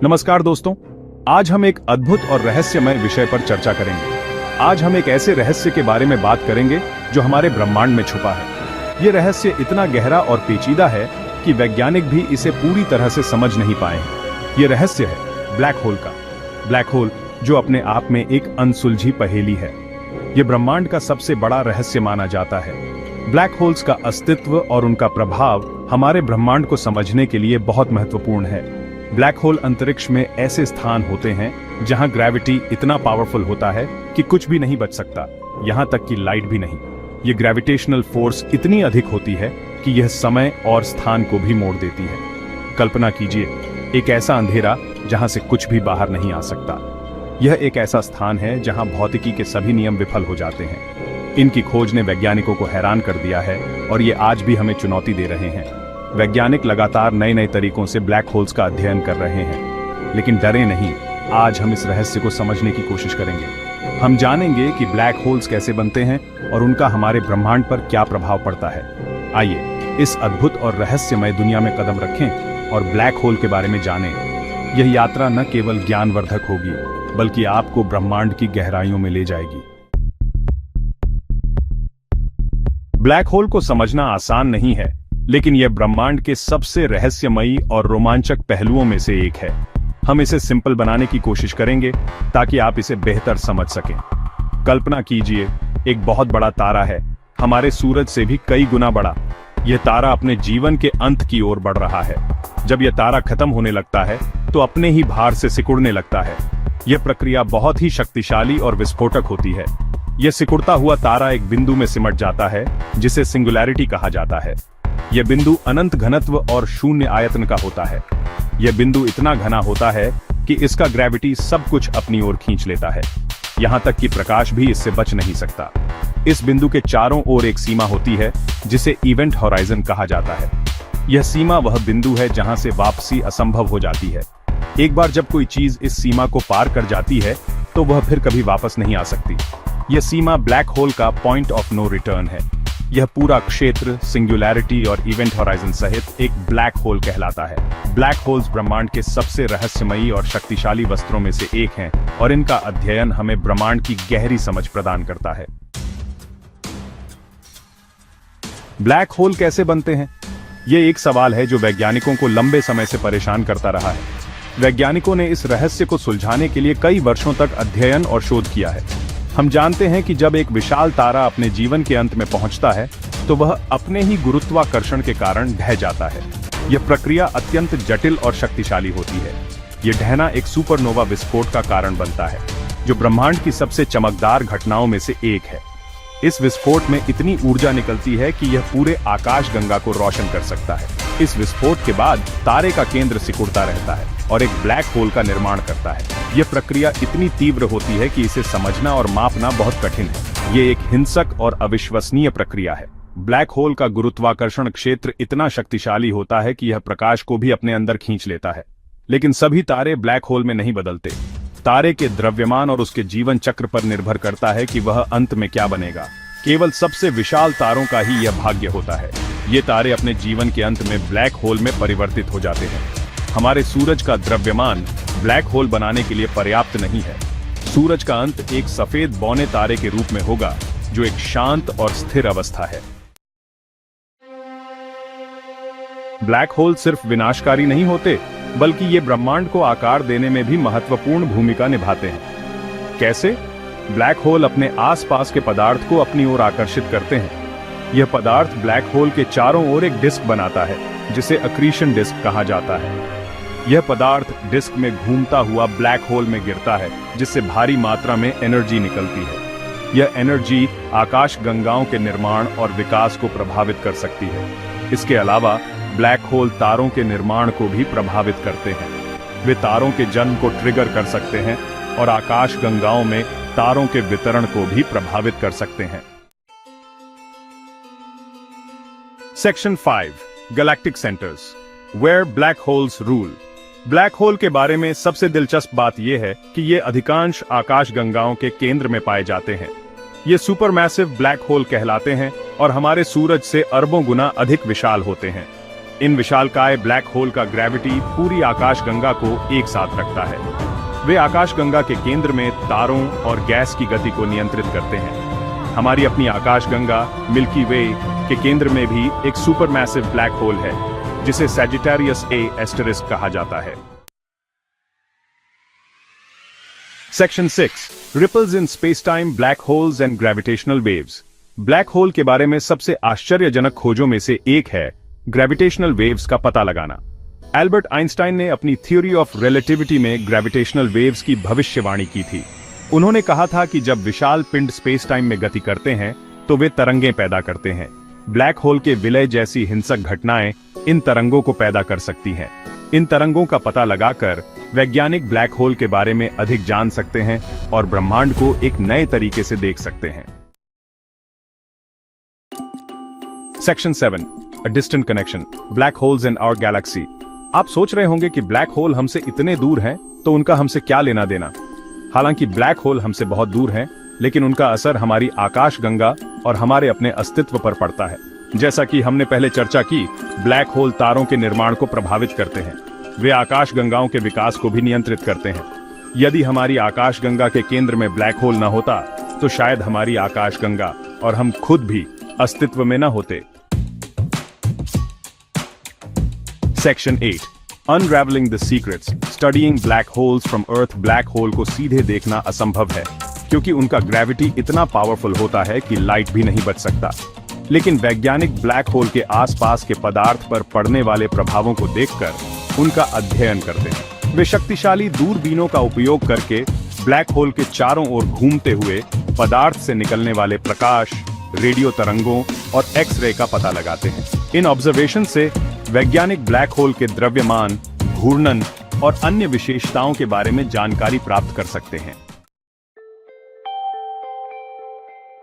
नमस्कार दोस्तों, आज हम एक अद्भुत और रहस्यमय विषय पर चर्चा करेंगे। आज हम एक ऐसे रहस्य के बारे में बात करेंगे जो हमारे ब्रह्मांड में छुपा है। ये रहस्य इतना गहरा और पेचीदा है कि वैज्ञानिक भी इसे पूरी तरह से समझ नहीं पाए हैं। ये रहस्य है ब्लैक होल का। ब्लैक होल जो अपने आप में एक अनसुलझी पहेली है। ये ब्रह्मांड का सबसे बड़ा रहस्य माना जाता है। ब्लैक होल्स का अस्तित्व और उनका प्रभाव हमारे ब्रह्मांड को समझने के लिए बहुत महत्वपूर्ण है। ब्लैक होल अंतरिक्ष में ऐसे स्थान होते हैं जहां ग्रेविटी इतना पावरफुल होता है कि कुछ भी नहीं बच सकता, यहां तक कि लाइट भी नहीं। ये ग्रेविटेशनल फोर्स इतनी अधिक होती है कि यह समय और स्थान को भी मोड़ देती है। कल्पना कीजिए, एक ऐसा अंधेरा जहां से कुछ भी बाहर नहीं आ सकता। यह एक ऐसा स्थान है जहां भौतिकी के सभी नियम विफल हो जाते हैं। इनकी खोज ने वैज्ञानिकों को हैरान कर दिया है और ये आज भी हमें चुनौती दे रहे हैं। वैज्ञानिक लगातार नए नए तरीकों से ब्लैक होल्स का अध्ययन कर रहे हैं, लेकिन डरे नहीं, आज हम इस रहस्य को समझने की कोशिश करेंगे। हम जानेंगे कि ब्लैक होल्स कैसे बनते हैं और उनका हमारे ब्रह्मांड पर क्या प्रभाव पड़ता है। आइए इस अद्भुत और रहस्यमय दुनिया में कदम रखें और ब्लैक होल के बारे में जानें। यह यात्रा न केवल ज्ञानवर्धक होगी, बल्कि आपको ब्रह्मांड की गहराइयों में ले जाएगी। ब्लैक होल को समझना आसान नहीं है, लेकिन यह ब्रह्मांड के सबसे रहस्यमयी और रोमांचक पहलुओं में से एक है। हम इसे सिंपल बनाने की कोशिश करेंगे ताकि आप इसे बेहतर समझ सकें। कल्पना कीजिए, एक बहुत बड़ा तारा है, हमारे सूरज से भी कई गुना बड़ा। यह तारा अपने जीवन के अंत की ओर बढ़ रहा है। जब यह तारा खत्म होने लगता है तो अपने ही भार से सिकुड़ने लगता है। यह प्रक्रिया बहुत ही शक्तिशाली और विस्फोटक होती है। यह सिकुड़ता हुआ तारा एक बिंदु में सिमट जाता है जिसे सिंगुलैरिटी कहा जाता है। यह बिंदु अनंत घनत्व और शून्य आयतन का होता है। यह बिंदु इतना घना होता है कि इसका ग्रेविटी सब कुछ अपनी ओर खींच लेता है, यहां तक कि प्रकाश भी इससे बच नहीं सकता। इस बिंदु के चारों ओर एक सीमा होती है जिसे इवेंट होराइजन कहा जाता है। यह सीमा वह बिंदु है जहां से वापसी असंभव हो जाती है। एक बार जब कोई चीज इस सीमा को पार कर जाती है तो वह फिर कभी वापस नहीं आ सकती। यह सीमा ब्लैक होल का पॉइंट ऑफ नो रिटर्न है। यह पूरा क्षेत्र सिंगुलैरिटी और इवेंट होराइजन सहित एक ब्लैक होल कहलाता है। ब्लैक होल्स ब्रह्मांड के सबसे रहस्यमयी और शक्तिशाली वस्त्रों में से एक हैं और इनका अध्ययन हमें ब्रह्मांड की गहरी समझ प्रदान करता है। ब्लैक होल कैसे बनते हैं? यह एक सवाल है जो वैज्ञानिकों को लंबे समय से परेशान करता रहा है। वैज्ञानिकों ने इस रहस्य को सुलझाने के लिए कई वर्षों तक अध्ययन और शोध किया है। हम जानते हैं कि जब एक विशाल तारा अपने जीवन के अंत में पहुंचता है तो वह अपने ही गुरुत्वाकर्षण के कारण ढह जाता है। यह प्रक्रिया अत्यंत जटिल और शक्तिशाली होती है। यह ढहना एक सुपरनोवा विस्फोट का कारण बनता है, जो ब्रह्मांड की सबसे चमकदार घटनाओं में से एक है। इस विस्फोट में इतनी ऊर्जा निकलती है कि यह पूरे आकाशगंगा को रोशन कर सकता है। इस विस्फोट के बाद तारे का केंद्र सिकुड़ता रहता है और एक ब्लैक होल का निर्माण करता है। यह प्रक्रिया इतनी तीव्र होती है कि इसे समझना और मापना बहुत कठिन है। यह एक हिंसक और अविश्वसनीय प्रक्रिया है। ब्लैक होल का गुरुत्वाकर्षण क्षेत्र इतना शक्तिशाली होता है कि यह प्रकाश को भी अपने अंदर खींच लेता है। लेकिन सभी तारे ब्लैक होल में नहीं बदलते। तारे के द्रव्यमान और उसके जीवन चक्र पर निर्भर करता है कि वह अंत में क्या बनेगा। केवल सबसे विशाल तारों का ही यह भाग्य होता है। ये तारे अपने जीवन के अंत में ब्लैक होल में परिवर्तित हो जाते हैं। हमारे सूरज का द्रव्यमान ब्लैक होल बनाने के लिए पर्याप्त नहीं है। सूरज का अंत एक सफेद बौने तारे के रूप में होगा, जो एक शांत और स्थिर अवस्था है। ब्लैक होल सिर्फ विनाशकारी नहीं होते, बल्कि ये ब्रह्मांड को आकार देने में भी महत्वपूर्ण भूमिका निभाते हैं। कैसे? ब्लैक होल अपने आसपास के पदार्थ को अपनी ओर आकर्षित करते हैं। यह पदार्थ ब्लैक होल के चारों ओर एक डिस्क बनाता है, जिसे अक्रीशन डिस्क कहा जाता है। यह पदार्थ डिस्क में घूमता हुआ ब्लैक होल में गिरता है, जिससे भारी मात्रा में एनर्जी निकलती है। यह एनर्जी आकाशगंगाओं के निर्माण और विकास को प्रभावित कर सकती है। इसके अलावा ब्लैक होल तारों के निर्माण को भी प्रभावित करते हैं। वे तारों के जन्म को ट्रिगर कर सकते हैं और आकाशगंगाओं में तारों के वितरण को भी प्रभावित कर सकते हैं। Section 5, galactic centres, where black holes rule. Black hole के बारे में सबसे दिलचस्प बात यह है कि ये अधिकांश आकाशगंगाओं के केंद्र में पाए जाते हैं। ये सुपरमैसिव ब्लैक होल कहलाते हैं और हमारे सूरज से अरबों गुना अधिक विशाल होते हैं। इन विशालकाय ब्लैक होल का ग्रेविटी पूरी आकाशगंगा को एक साथ रखता है। वे आकाशगंगा के केंद्र में तारों और गैस की गति को नियंत्रित करते हैं। हमारी अपनी आकाशगंगा मिल्की वे के केंद्र में भी एक सुपरमैसिव ब्लैक होल है, जिसे सैजिटेरियस ए एस्टेरिस्क कहा जाता है। Section 6 ripples in space time, black holes and gravitational waves. Black hole के बारे में सबसे आश्चर्यजनक खोजों में से एक है ग्रेविटेशनल वेव्स का पता लगाना। एल्बर्ट आइंस्टाइन ने अपनी थ्योरी ऑफ रिलेटिविटी में ग्रेविटेशनल वेव्स की भविष्यवाणी की थी। उन्होंने कहा था कि जब विशाल पिंड स्पेस टाइम में गति करते हैं तो वे तरंगें पैदा करते हैं। ब्लैक होल के विलय जैसी हिंसक घटनाएं इन तरंगों को पैदा कर सकती हैं। इन तरंगों का पता लगाकर वैज्ञानिक ब्लैक होल के बारे में अधिक जान सकते हैं और ब्रह्मांड को एक नए तरीके से देख सकते हैं। Section 7 a distant connection, black holes in our galaxy. आप सोच रहे होंगे कि ब्लैक होल हमसे इतने दूर हैं तो उनका हमसे क्या लेना देना। हालांकि ब्लैक होल हमसे बहुत दूर हैं, लेकिन उनका असर हमारी आकाशगंगा और हमारे अपने अस्तित्व पर पड़ता है। जैसा कि हमने पहले चर्चा की, ब्लैक होल तारों के निर्माण को प्रभावित करते हैं। वे आकाशगंगाओं के विकास को भी नियंत्रित करते हैं। यदि हमारी आकाशगंगा के केंद्र में ब्लैक होल न होता तो शायद हमारी आकाशगंगा और हम खुद भी अस्तित्व में न होते। Section 8 unravelling the secrets, studying black holes from earth. Black hole को सीधे देखना असंभव है क्योंकि उनका ग्रेविटी इतना पावरफुल होता है कि लाइट भी नहीं बच सकता। लेकिन वैज्ञानिक ब्लैक होल के आसपास के पदार्थ पर पड़ने वाले प्रभावों को देखकर उनका अध्ययन करते हैं। वे शक्तिशाली दूरबीनों का उपयोग करके ब्लैक होल के चारों ओर घूमते हुए पदार्थ से निकलने वाले प्रकाश, रेडियो तरंगों और एक्स-रे का पता लगाते हैं। इन ऑब्जर्वेशन से वैज्ञानिक ब्लैक होल के द्रव्यमान, घूर्णन और अन्य विशेषताओं के बारे में जानकारी प्राप्त कर सकते हैं।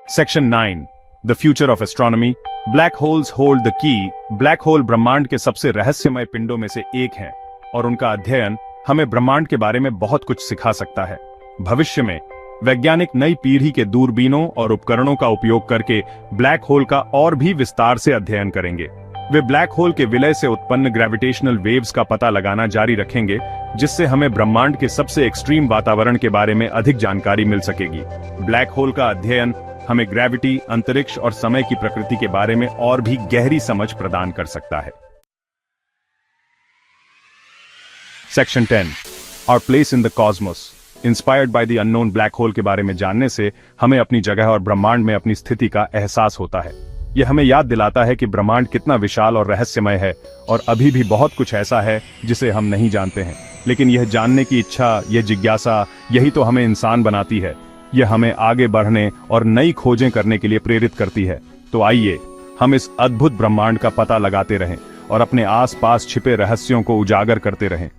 Section 9 the future of astronomy, black holes hold the key. Black hole ब्रह्मांड के सबसे रहस्यमय पिंडों में से एक हैं और उनका अध्ययन हमें ब्रह्मांड के बारे में बहुत कुछ सिखा सकता है। भविष्य में वैज्ञानिक नई पीढ़ी के दूरबीनों और उपकरणों का उपयोग करके ब्लैक होल का और भी विस्तार से अध्ययन करेंगे। वे ब्लैक होल के विलय से उत्पन्न ग्रेविटेशनल वेव्स का पता लगाना जारी रखेंगे, जिससे हमें ब्रह्मांड के सबसे एक्सट्रीम वातावरण के बारे में अधिक जानकारी मिल सकेगी। ब्लैक होल का अध्ययन हमें ग्रेविटी, अंतरिक्ष और समय की प्रकृति के बारे में और भी गहरी समझ प्रदान कर सकता है। Section 10 our place in the cosmos, inspired by the unknown. Black hole के बारे में जानने से हमें अपनी जगह और ब्रह्मांड में अपनी स्थिति का एहसास होता है। यह हमें याद दिलाता है कि ब्रह्मांड कितना विशाल और रहस्यमय है और अभी भी बहुत कुछ ऐसा है जिसे हम नहीं जानते हैं। लेकिन यह जानने की इच्छा, यह जिज्ञासा, यही तो हमें इंसान बनाती है। यह हमें आगे बढ़ने और नई खोजें करने के लिए प्रेरित करती है। तो आइए हम इस अद्भुत ब्रह्मांड का पता लगाते रहें और अपने आसपास छिपे रहस्यों को उजागर करते रहें।